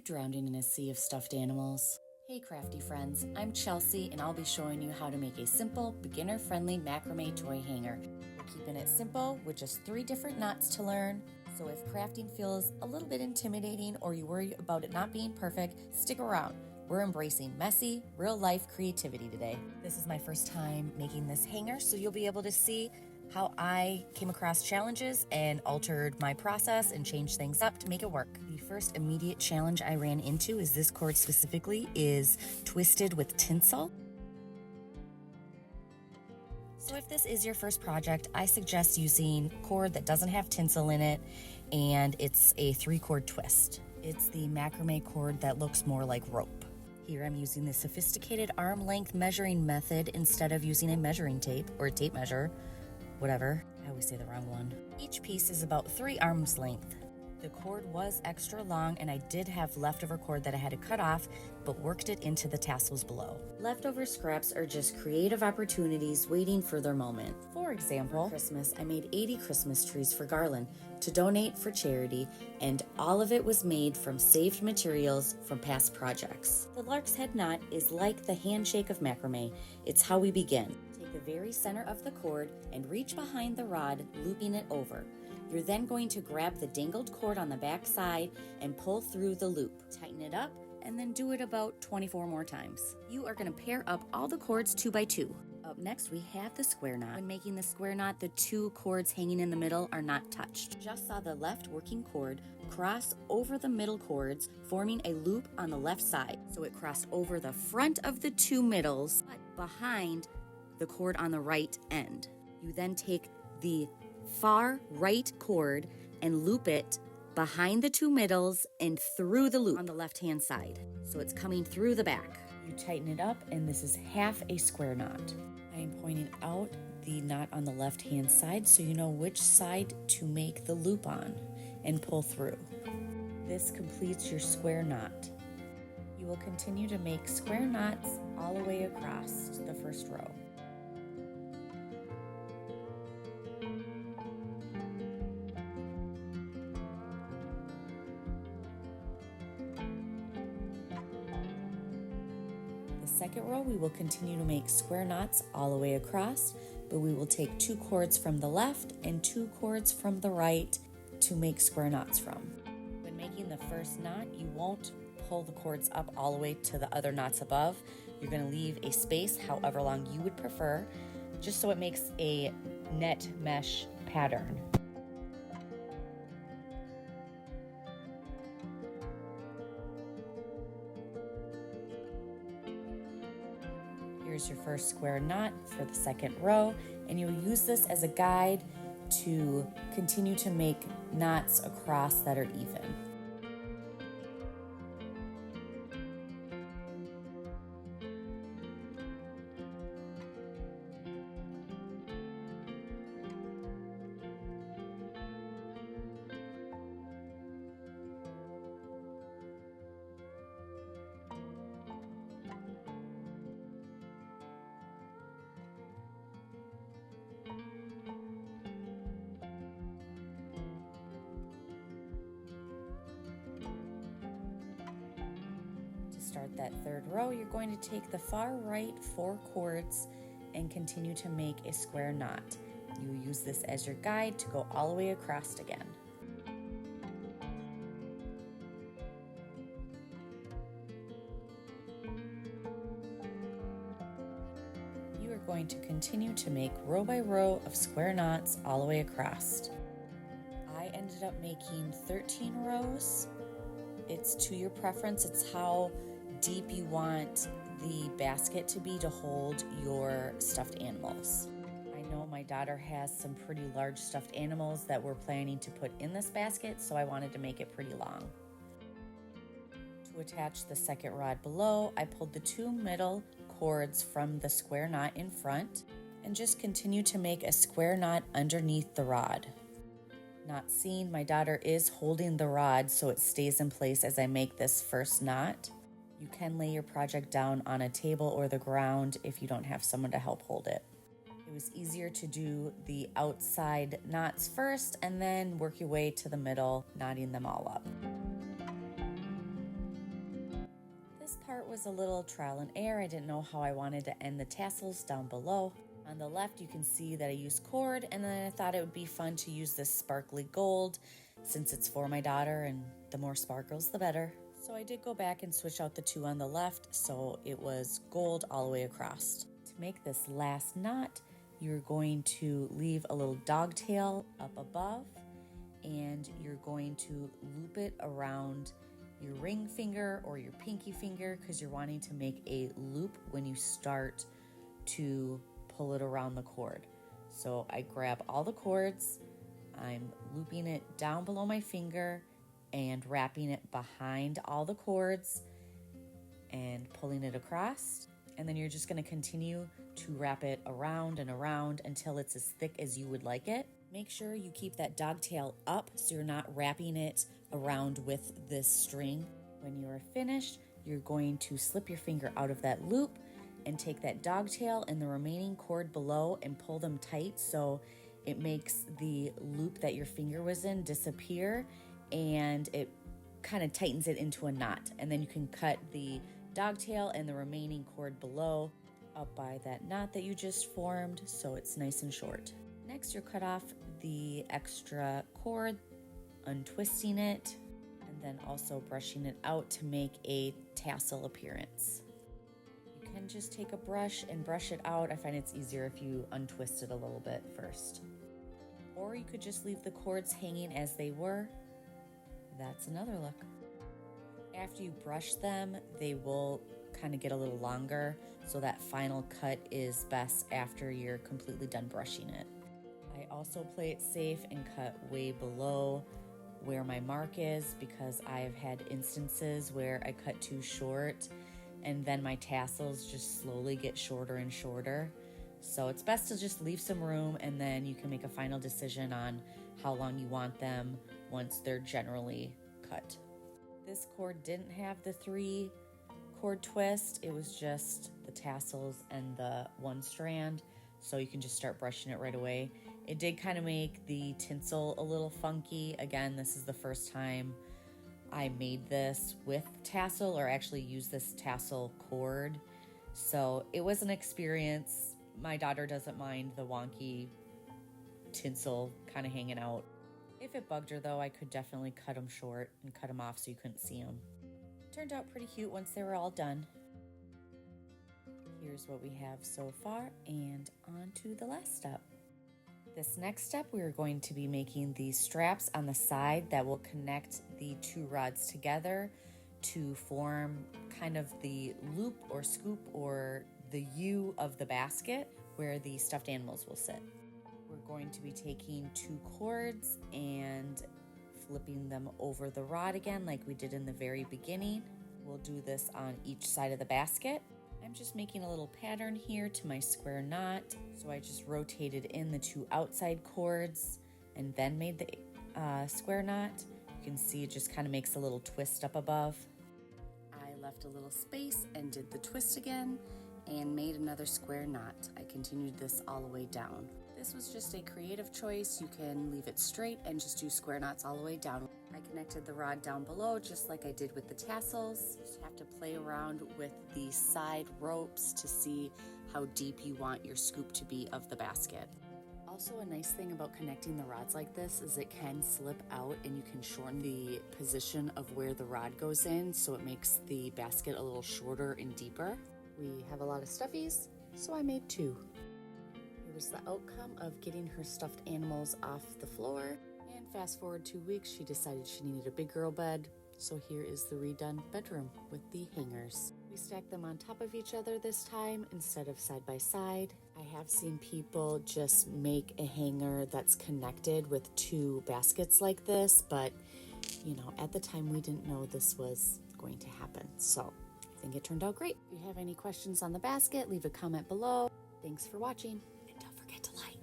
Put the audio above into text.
drowning in a sea of stuffed animals? Hey crafty friends, I'm Chelsea and I'll be showing you how to make a simple, beginner-friendly macrame toy hanger. We're keeping it simple with just 3 different knots to learn, so if crafting feels a little bit intimidating or you worry about it not being perfect, stick around. We're embracing messy, real-life creativity today. This is my first time making this hanger, so you'll be able to see how I came across challenges and altered my process and changed things up to make it work. The first immediate challenge I ran into is this cord specifically is twisted with tinsel. So if this is your first project, I suggest using cord that doesn't have tinsel in it, and it's a 3-cord twist. It's the macrame cord that looks more like rope. Here I'm using the sophisticated arm length measuring method instead of using a measuring tape or a tape measure. Whatever, I always say the wrong one. Each piece is about 3 arms length. The cord was extra long and I did have leftover cord that I had to cut off, but worked it into the tassels below. Leftover scraps are just creative opportunities waiting for their moment. For example, for Christmas, I made 80 Christmas trees for Garland to donate for charity, and all of it was made from saved materials from past projects. The lark's head knot is like the handshake of macrame. It's how we begin. The very center of the cord and reach behind the rod, looping it over. You're then going to grab the dangled cord on the back side and pull through the loop. Tighten it up and then do it about 24 more times. You are going to pair up all the cords 2 by 2. Up next, we have the square knot. When making the square knot, the 2 cords hanging in the middle are not touched. Just saw the left working cord cross over the middle cords, forming a loop on the left side. So it crossed over the front of the 2 middles, but behind the cord on the right end. You then take the far right cord and loop it behind the 2 middles and through the loop on the left-hand side. So it's coming through the back. You tighten it up and this is half a square knot. I am pointing out the knot on the left-hand side so you know which side to make the loop on and pull through. This completes your square knot. You will continue to make square knots all the way across the first row. The second row, we will continue to make square knots all the way across, but we will take 2 cords from the left and 2 cords from the right to make square knots from. When making the first knot, you won't pull the cords up all the way to the other knots above. You're going to leave a space, however long you would prefer, just so it makes a net mesh pattern. Here's your first square knot for the second row, and you'll use this as a guide to continue to make knots across that are even. Start that third row, you're going to take the far right 4 cords and continue to make a square knot. You use this as your guide to go all the way across again. You are going to continue to make row by row of square knots all the way across. I ended up making 13 rows. It's to your preference. It's how deep you want the basket to be to hold your stuffed animals. I know my daughter has some pretty large stuffed animals that we're planning to put in this basket, so I wanted to make it pretty long. To attach the second rod below, I pulled the 2 middle cords from the square knot in front and just continue to make a square knot underneath the rod. Not seen, my daughter is holding the rod so it stays in place as I make this first knot. You can lay your project down on a table or the ground if you don't have someone to help hold it. It was easier to do the outside knots first and then work your way to the middle, knotting them all up. part was a little trial and error. I didn't know how I wanted to end the tassels down below. On the left, you can see that I used cord, and then I thought it would be fun to use this sparkly gold since it's for my daughter, and the more sparkles, the better. So I did go back and switch out the two on the left, so it was gold all the way across. To make this last knot, you're going to leave a little dogtail up above, and you're going to loop it around your ring finger or your pinky finger because you're wanting to make a loop when you start to pull it around the cord. So I grab all the cords, I'm looping it down below my finger and wrapping it behind all the cords and pulling it across. And then you're just going to continue to wrap it around and around until it's as thick as you would like it. Make sure you keep that dogtail up so you're not wrapping it around with this string. When you are finished, you're going to slip your finger out of that loop and take that dogtail and the remaining cord below and pull them tight so it makes the loop that your finger was in disappear, and it kind of tightens it into a knot. And then you can cut the dogtail and the remaining cord below up by that knot that you just formed so it's nice and short. Next, you'll cut off the extra cord, untwisting it, and then also brushing it out to make a tassel appearance. You can just take a brush and brush it out. I find it's easier if you untwist it a little bit first. Or you could just leave the cords hanging as they were. That's another look. After you brush them, they will kind of get a little longer, so that final cut is best after you're completely done brushing it. I also play it safe and cut way below where my mark is because I've had instances where I cut too short and then my tassels just slowly get shorter and shorter. So it's best to just leave some room, and then you can make a final decision on how long you want them once they're generally cut. This cord didn't have the 3 cord twist. It was just the tassels and the 1 strand. So you can just start brushing it right away. It did kind of make the tinsel a little funky. Again, this is the first time I made this with tassel, or actually used this tassel cord. So it was an experience. My daughter doesn't mind the wonky tinsel kind of hanging out. If it bugged her though, I could definitely cut them short and cut them off so you couldn't see them. Turned out pretty cute once they were all done. Here's what we have so far, and on to the last step. This next step, we are going to be making these straps on the side that will connect the 2 rods together to form kind of the loop or scoop or the U of the basket where the stuffed animals will sit. We're going to be taking 2 cords and flipping them over the rod again like we did in the very beginning. We'll do this on each side of the basket. I'm just making a little pattern here to my square knot. So I just rotated in the 2 outside cords and then made the square knot. You can see it just kind of makes a little twist up above. I left a little space and did the twist again and made another square knot. I continued this all the way down. This was just a creative choice. You can leave it straight and just do square knots all the way down. I connected the rod down below just like I did with the tassels. Just have to play around with the side ropes to see how deep you want your scoop to be of the basket. Also, a nice thing about connecting the rods like this is it can slip out and you can shorten the position of where the rod goes in, so it makes the basket a little shorter and deeper. We have a lot of stuffies, so I made 2. Was the outcome of getting her stuffed animals off the floor, and fast forward 2 weeks, she decided she needed a big girl bed, so here is the redone bedroom with the hangers. We stacked them on top of each other this time instead of side by side. I have seen people just make a hanger that's connected with 2 baskets like this, but at the time we didn't know this was going to happen, so I think it turned out great. If you have any questions on the basket, leave a comment below. Thanks for watching. Don't forget to like.